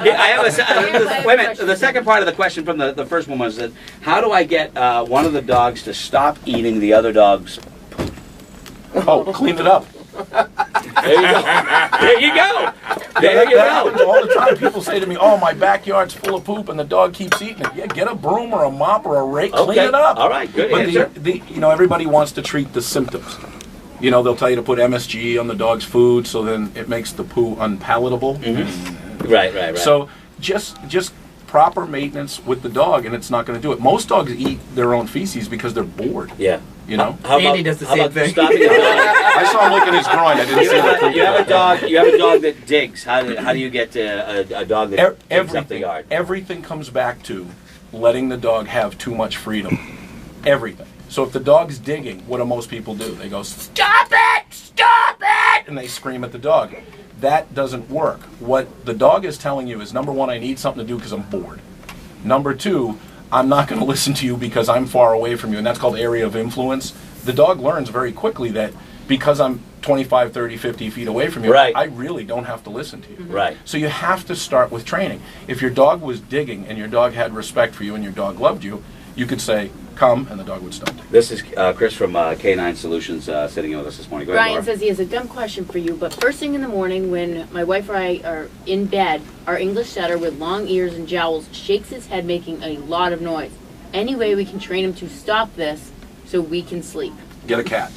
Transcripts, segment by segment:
Yeah, I have a, wait a minute. The second part of the question from the first one was that how do I get one of the dogs to stop eating the other dog's poop? Oh, clean it up. There you go. There you go. There you That go. happens all the time. People say to me, "Oh, my backyard's full of poop, and the dog keeps eating it." Yeah, get a broom or a mop or a rake, clean it up. All right, good But answer. you know, everybody wants to treat the symptoms. You know, they'll tell you to put MSG on the dog's food, so then it makes the poo unpalatable. Mm-hmm. Right. So just proper maintenance with the dog, and it's not going to do it. Most dogs eat their own feces because they're bored. Yeah. You know. Andy does the same thing. Stopping the dog? I saw him licking his groin. I didn't see the poop. You have a dog. You have a dog that digs. How do you get a dog that digs up the yard? Everything comes back to letting the dog have too much freedom. Everything. So if the dog's digging, what do most people do? They go, "Stop it! Stop it!" and they scream at the dog. That doesn't work. What the dog is telling you is, number one, I need something to do because I'm bored. Number two, I'm not going to listen to you because I'm far away from you, and that's called area of influence. The dog learns very quickly that because I'm 25, 30, 50 feet away from you, Right. I really don't have to listen to you. Right. So you have to start with training. If your dog was digging and your dog had respect for you and your dog loved you, you could say, "Come," and the dog would stop. This is Chris from Canine Solutions sitting in with us this morning. Go ahead, Brian Laura. says he has a dumb question for you, but first thing in the morning when my wife or I are in bed, our English setter with long ears and jowls shakes his head making a lot of noise. Any way we can train him to stop this so we can sleep? Get a cat.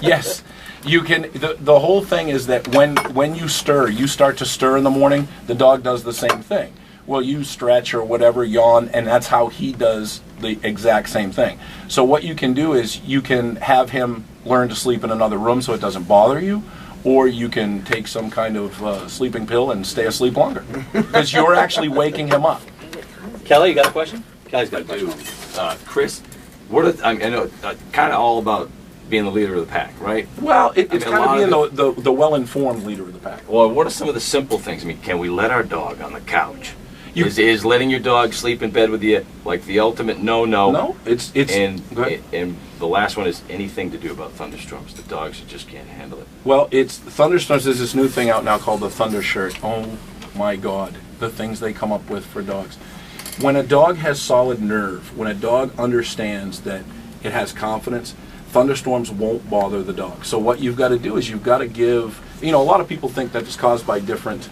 Yes. You can. The whole thing is that when you start to stir in the morning, the dog does the same thing. Well, you stretch or whatever, yawn, and that's how he does the exact same thing. So what you can do is you can have him learn to sleep in another room so it doesn't bother you, or you can take some kind of sleeping pill and stay asleep longer because you're actually waking him up. Kelly, you got a question? Kelly's got a question. Chris, I know kind of all about being the leader of the pack, right? Well, it's mean, kind of being the well-informed leader of the pack. Well, what are some of the simple things? I mean, can we let our dog on the couch? Is letting your dog sleep in bed with you like the ultimate no-no? No, it's and the last one is anything to do about thunderstorms. The dogs just can't handle it. Well, it's thunderstorms. There's this new thing out now called the Thunder Shirt. Oh my God, the things they come up with for dogs. When a dog has solid nerve, when a dog understands that it has confidence, thunderstorms won't bother the dog. So what you've got to do is you've got to give. You know, a lot of people think that it's caused by different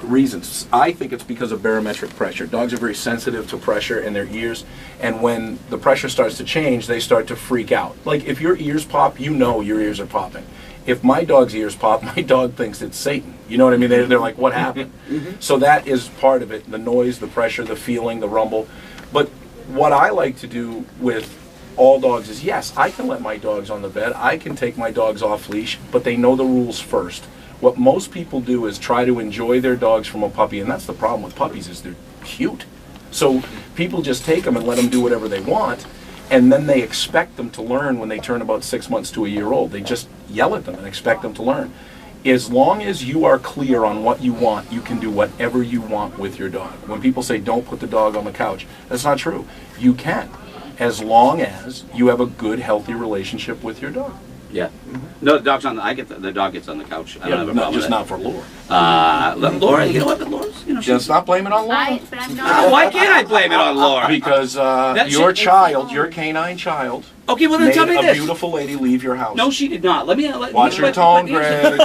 reasons. I think it's because of barometric pressure. Dogs are very sensitive to pressure in their ears, and when the pressure starts to change, they start to freak out. Like if your ears pop, you know your ears are popping. If my dog's ears pop, my dog thinks it's Satan. You know what I mean? They're like, what happened? So that is part of it, the noise, the pressure, the feeling, the rumble. But what I like to do with all dogs is, yes, I can let my dogs on the bed. I can take my dogs off leash, but they know the rules first. What most people do is try to enjoy their dogs from a puppy, and that's the problem with puppies is they're cute. So people just take them and let them do whatever they want, and then they expect them to learn when they turn about 6 months to a year old. They just yell at them and expect them to learn. As long as you are clear on what you want, you can do whatever you want with your dog. When people say don't put the dog on the couch, that's not true. You can, as long as you have a good, healthy relationship with your dog. Yeah. No, the dog's on. The dog gets on the couch. I don't have a but problem just with not for Laura. Laura, you know what? Laura's, you know, Just not blame it on Laura. But I'm not. why can't I blame it on Laura? Because your canine child, Okay, well then made tell me a this. beautiful lady leave your house. No, she did not. Let me Watch your tone, Greg.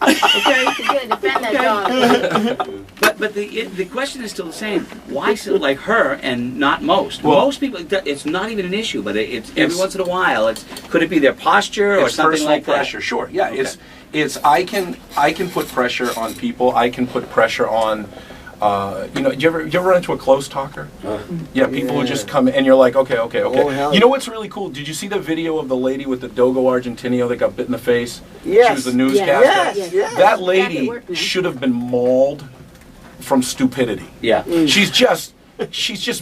Okay. He's gonna defend that dog. But the question is still the same. Why so like her and not most? Well, most people, it's not even an issue. But it's every once in a while. Could it be their posture or It's something personal like pressure. that? Sure. Yeah. Okay. It's I can put pressure on people. I can put pressure on. You know, you ever run into a close talker? Yeah, people who just come in and you're like, okay. Oh, hell You know what's really cool? Did you see the video of the lady with the Dogo Argentino that got bit in the face? Yes. She was the newscaster. Yes. Yes. That Back lady at work now. should have been mauled from stupidity. Yeah. She's just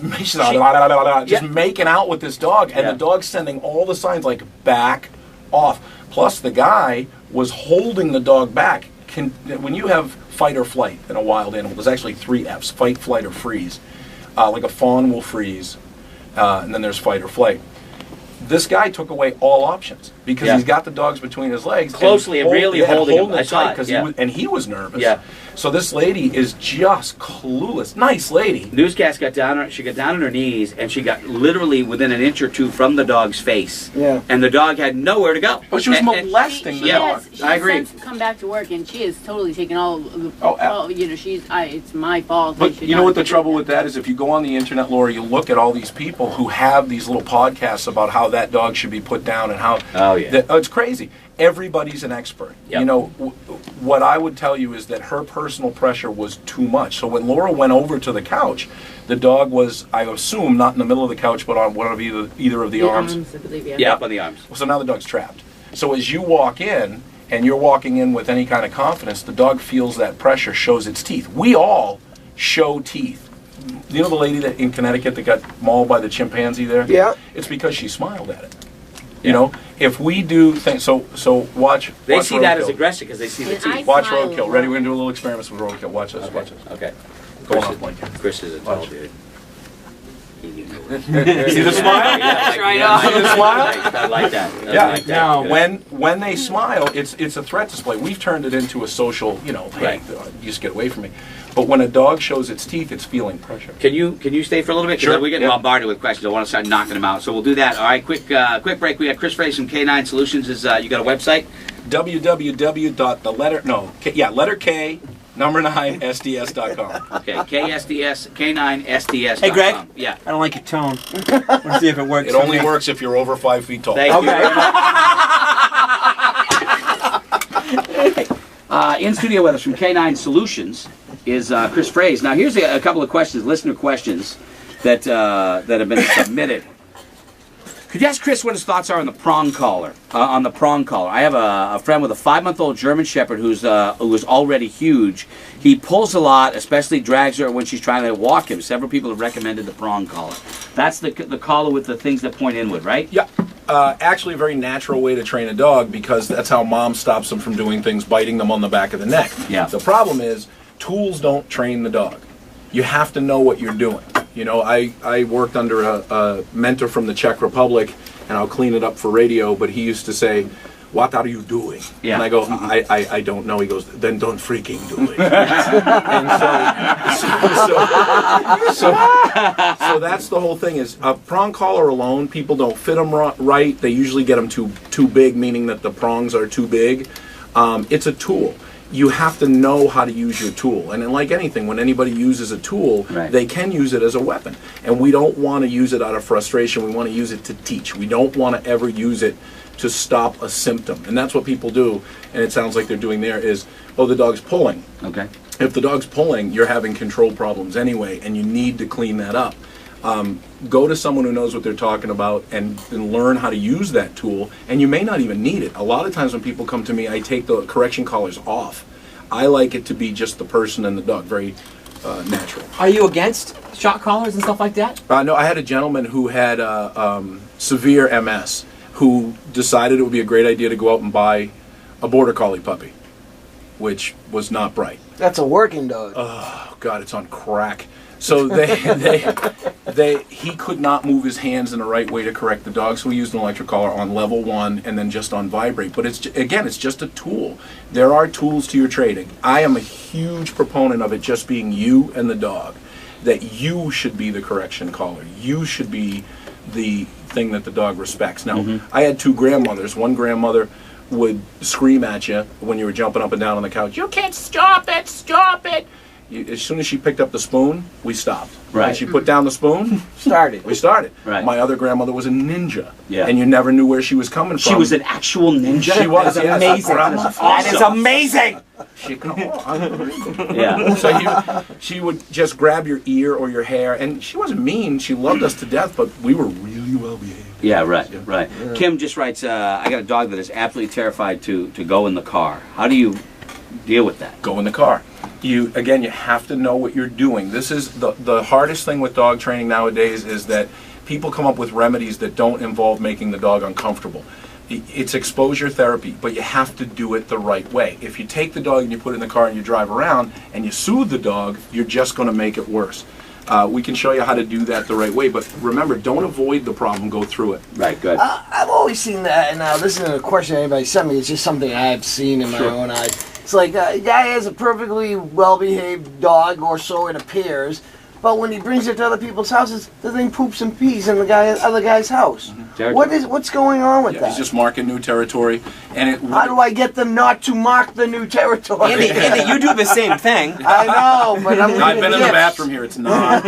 making out with this dog, and Yeah. the dog's sending all the signs like back off. Plus, the guy was holding the dog back. When you have fight or flight in a wild animal, there's actually 3 Fs: fight, flight, or freeze. Like a fawn will freeze, and then there's fight or flight. This guy took away all options. because he's got the dogs between his legs. Closely and really holding him. I it saw tight it, because yeah. he was nervous. Yeah. So this lady is just clueless. Nice lady. Newscast got down. She got down on her knees, and she got literally within an inch or two from the dog's face. Yeah. And the dog had nowhere to go. But she was molesting the dog. She I agree. has since come back to work, and she has totally taken all of the. Oh, you know, it's my fault. But you know what the trouble with that is? If you go on the internet, Laura, you look at all these people who have these little podcasts about how that dog should be put down and how. Oh, yeah. It's crazy. Everybody's an expert. Yep. You know, what I would tell you is that her personal pressure was too much. So when Laura went over to the couch, the dog was, I assume, not in the middle of the couch, but on one of either of the arms. I believe, Yeah, up on the arms. So now the dog's trapped. So as you walk in, and you're walking in with any kind of confidence, the dog feels that pressure, shows its teeth. We all show teeth. You know the lady that in Connecticut that got mauled by the chimpanzee there? Yeah. It's because she smiled at it. You know, if we do things, so watch. They watch see that roadkill. as aggressive because they see the And I teeth. Watch smile roadkill. a Ready? lot. We're gonna do a little experiments with roadkill. Watch this. Watch this. Okay. Go Chris off, is- Mike. Chris is a tall Watch. dude. See the smile? Yeah, right yeah, off. See the smile? I like that. I Yeah. like that. Now, Good. When they smile, it's a threat display. We've turned it into a social, you know, hey, Right. you just get away from me. But when a dog shows its teeth, it's feeling pressure. Can you stay for a little bit? 'Cause Sure, we're getting yeah. bombarded with questions. I want to start knocking them out. So we'll do that. All right, quick break. We got Chris Fraize from Canine Solutions. You got a website? letter K, number 9, SDS.com. Okay, KSDS, K9SDS. Hey, Greg? Yeah. I don't like your tone. Let's see if it works. It for only me. works if you're over 5 feet tall. Thank you very much. In studio with us from Canine Solutions is Chris Fraize. Now, here's a couple of questions, listener questions that have been submitted. Could you ask Chris what his thoughts are on the prong collar? On the prong collar, I have a friend with a 5-month-old German Shepherd who's already huge. He pulls a lot, especially drags her when she's trying to walk him. Several people have recommended the prong collar. That's the collar with the things that point inward, right? Yeah. Actually, a very natural way to train a dog because that's how mom stops them from doing things, biting them on the back of the neck. Yeah. The problem is, tools don't train the dog. You have to know what you're doing. You know, I worked under a mentor from the Czech Republic, and I'll clean it up for radio, but he used to say, "What are you doing?" Yeah. And I go, I don't know. He goes, "Then don't freaking do it." And so that's the whole thing is a prong collar alone, people don't fit them right. They usually get them too big, meaning that the prongs are too big. It's a tool. You have to know how to use your tool. And like anything, when anybody uses a tool, Right. they can use it as a weapon. And we don't want to use it out of frustration. We want to use it to teach. We don't want to ever use it to stop a symptom. And that's what people do, and it sounds like they're doing there, is, oh, the dog's pulling. Okay. If the dog's pulling, you're having control problems anyway, and you need to clean that up. Go to someone who knows what they're talking about and learn how to use that tool, and you may not even need it. A lot of times when people come to me, I take the correction collars off. I like it to be just the person and the dog, very natural. Are you against shock collars and stuff like that? No, I had a gentleman who had severe MS who decided it would be a great idea to go out and buy a border collie puppy, which was not bright. That's a working dog. Oh God, it's on crack. So he could not move his hands in the right way to correct the dog, so we used an electric collar on level 1 and then just on vibrate. But it's just a tool. There are tools to your trading. I am a huge proponent of it just being you and the dog. That you should be the correction collar. You should be the thing that the dog respects. Now, I had 2 grandmothers. One grandmother would scream at you when you were jumping up and down on the couch. You can't stop it! Stop it! As soon as she picked up the spoon, we stopped. Right. When she put down the spoon, Started. we started. Right. My other grandmother was a ninja. Yeah. And you never knew where she was coming from. She was an actual ninja? She was, That's yes. amazing. Grandma. That is amazing. She could, unbelievable. Yeah. So she would just grab your ear or your hair, and she wasn't mean. She loved us to death, but we were really well behaved. Yeah, right. Kim just writes, I got a dog that is absolutely terrified to go in the car. How do you deal with that? Go in the car. You have to know what you're doing. This is the hardest thing with dog training nowadays is that people come up with remedies that don't involve making the dog uncomfortable. It's exposure therapy, but you have to do it the right way. If you take the dog and you put it in the car and you drive around and you soothe the dog, you're just going to make it worse. We can show you how to do that the right way. But remember, don't avoid the problem, go through it. Right, good. I've always seen that, and this isn't a question anybody sent me. It's just something I've seen in my own eyes. It's like a guy has a perfectly well-behaved dog, or so it appears, but when he brings it to other people's houses, the thing poops and pees in the other guy's house. What's going on with that? He's just marking new territory, and how do I get them not to mark the new territory? Andy, you do the same thing. I know, but I've been in the bathroom here. It's not.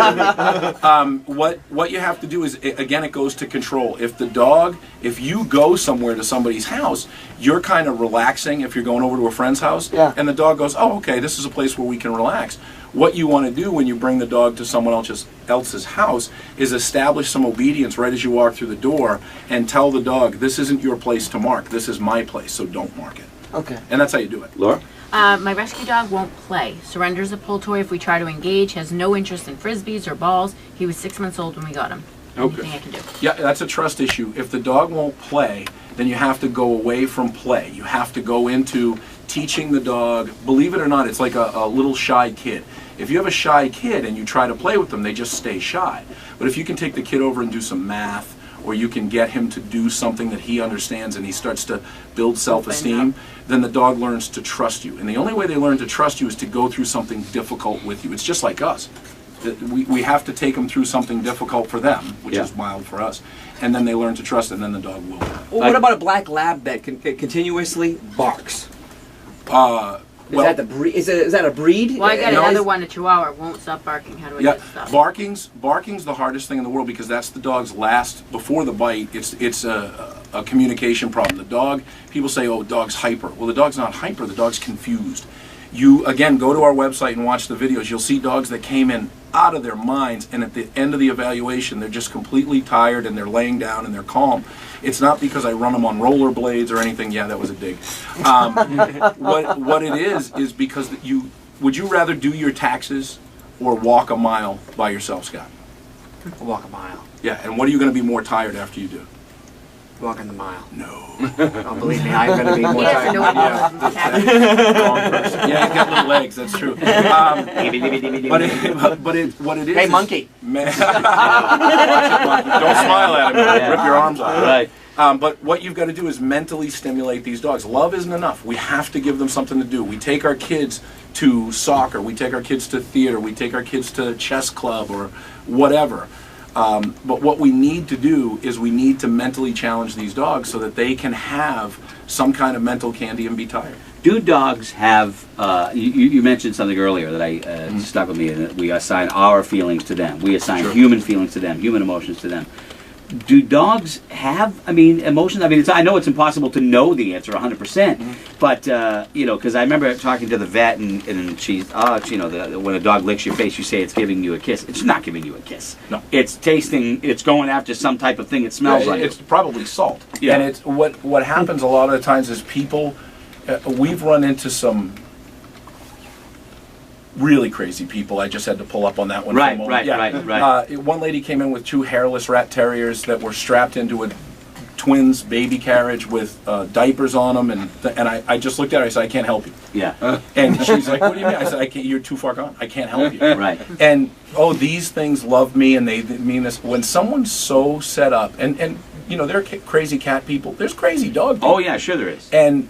What you have to do is, again, it goes to control. If you go somewhere to somebody's house, you're kind of relaxing. If you're going over to a friend's house, and the dog goes, "Oh, okay, this is a place where we can relax." What you want to do when you bring the dog to someone else's house is establish some obedience right as you walk through the door, and tell the dog, "This isn't your place to mark. This is my place, so don't mark it." Okay. And that's how you do it. Laura? My rescue dog won't play. Surrenders a pull toy if we try to engage. Has no interest in frisbees or balls. He was 6 months old when we got him. Anything I can do. Yeah, that's a trust issue. If the dog won't play, then you have to go away from play. You have to go into teaching the dog. Believe it or not, it's like a little shy kid. If you have a shy kid and you try to play with them, they just stay shy. But if you can take the kid over and do some math, or you can get him to do something that he understands and he starts to build self-esteem, then the dog learns to trust you. And the only way they learn to trust you is to go through something difficult with you. It's just like us. We have to take them through something difficult for them, which is mild for us. And then they learn to trust, and then the dog will. Well, what about a black lab that continuously barks? Well, is that the breed? Is that a breed? Well, I got another one, a Chihuahua. Won't stop barking. How do I get stuff? Barking's the hardest thing in the world, because that's the dog's last, before the bite, it's a communication problem. The dog, people say, oh, dog's hyper. Well, the dog's not hyper, the dog's confused. You, again, go to our website and watch the videos. You'll see dogs that came in out of their minds, and at the end of the evaluation, they're just completely tired, and they're laying down, and they're calm. It's not because I run them on rollerblades or anything. Yeah, that was a dig. What it is because would you rather do your taxes or walk a mile by yourself, Scott? Walk a mile. Yeah, and what are you going to be more tired after you do? Walking the mile. No. Oh, believe me, I'm going to be more He doesn't know tired. what Wrong person. Yeah, he's got little legs. That's true. What it is? Hey, monkey. Man, watch it, monkey. Don't smile at him. He'll rip your arms off. Right. But what you've got to do is mentally stimulate these dogs. Love isn't enough. We have to give them something to do. We take our kids to soccer. We take our kids to theater. We take our kids to chess club or whatever. But what we need to do is we need to mentally challenge these dogs so that they can have some kind of mental candy and be tired. Do dogs have, you mentioned something earlier that stuck with me, and we assign our feelings to them. We assign human feelings to them, human emotions to them. Do dogs have, emotions? I know it's impossible to know the answer 100%, but, because I remember talking to the vet, and she's, when a dog licks your face, you say it's giving you a kiss. It's not giving you a kiss. No. It's tasting, it's going after some type of thing it smells like. It's probably salt. Yeah. And it's what happens a lot of the times is people, we've run into some really crazy people. I just had to pull up on that one for a moment. Right. One lady came in with 2 hairless rat terriers that were strapped into a twins baby carriage with diapers on them, and I just looked at her. I said, I can't help you. Yeah. And she's like, what do you mean? I said, I can't, you're too far gone. I can't help you. Right. And these things love me, and they mean this. When someone's so set up, and there are crazy cat people. There's crazy dog people. Oh yeah, sure there is. And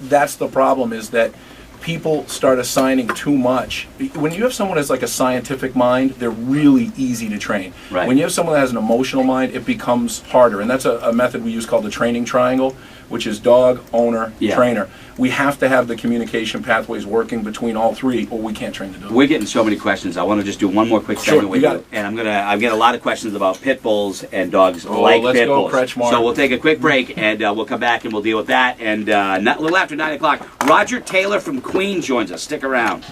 that's the problem, is that people start assigning too much. When you have someone who has like a scientific mind, they're really easy to train. Right. When you have someone that has an emotional mind, it becomes harder. And that's a method we use called the training triangle, which is dog, owner, trainer. We have to have the communication pathways working between all three, or we can't train the dog. We're getting so many questions. I want to just do one more quick segment with you. And I've got a lot of questions about pit bulls and dogs like pit bulls. So we'll take a quick break, and we'll come back and we'll deal with that. And a little after 9 o'clock, Roger Taylor from Queen joins us. Stick around.